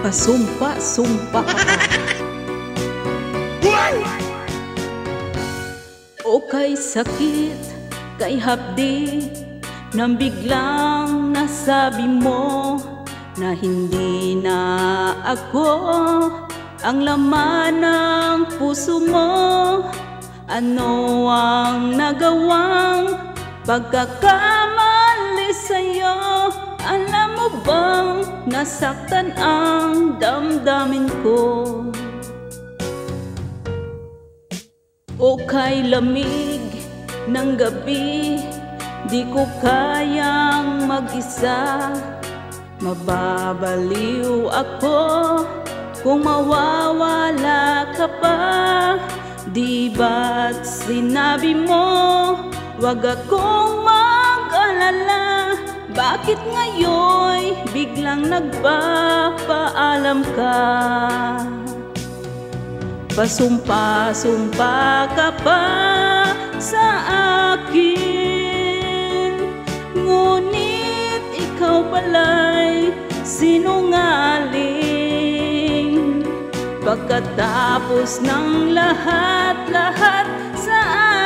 Pasumpa-sumpa ka pa. O kay sakit, kay hapdi, nang biglang nasabi mo na hindi na ako ang laman ng puso mo. Ano ang nagawang pagkakamali sa'yo? Alam mo bang nasaktan ang damdamin ko? O kay lamig ng gabi, di ko kayang mag-isa. Mababaliw ako kung mawawala ka pa. Di ba't sinabi mo, wag akong mag-alala? Bakit ngayon biglang nagpapaalam ka? Pasumpa-sumpa ka pa sa akin, ngunit ikaw pala'y sinungaling. Pagkatapos ng lahat-lahat sa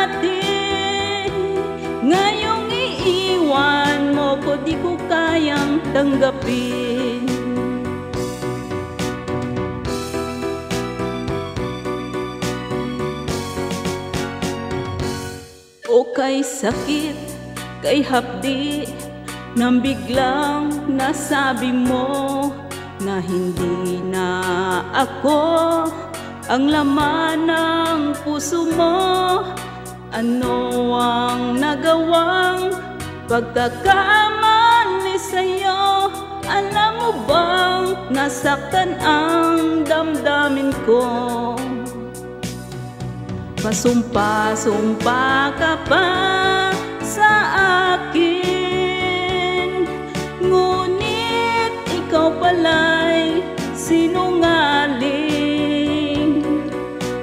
atin, ngayong iiwan mo ko, di ko kayang tanggapin. O kay sakit, kay hapdi, nang biglang nasabi mo na hindi na ako ang laman ng puso mo. Ano ang nagawang pagkakamali sa'yo? Alam mo bang nasaktan ang damdamin ko? Pasumpa-sumpa ka pa sa akin, ngunit ikaw pala'y sinungaling.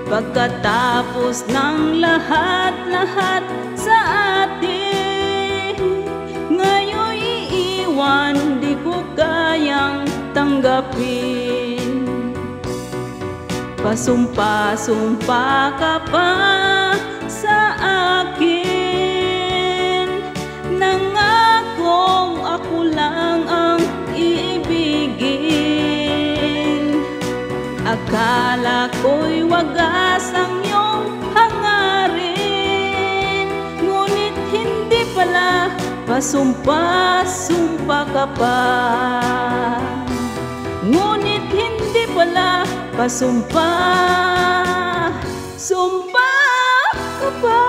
Pagkatapos ng lahat-lahat sa atin, ngayon iiwan, di ko kayang tanggapin. Pasumpa-sumpa ka pa sa akin, nangakong ako lang ang iibigin. Akala ko'y wagas ang iyong hangarin, ngunit hindi pala. Pasumpa-sumpa ka pa, ngunit hindi pala. Pasumpa-sumpa ka pa.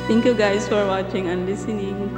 Thank you guys for watching and listening.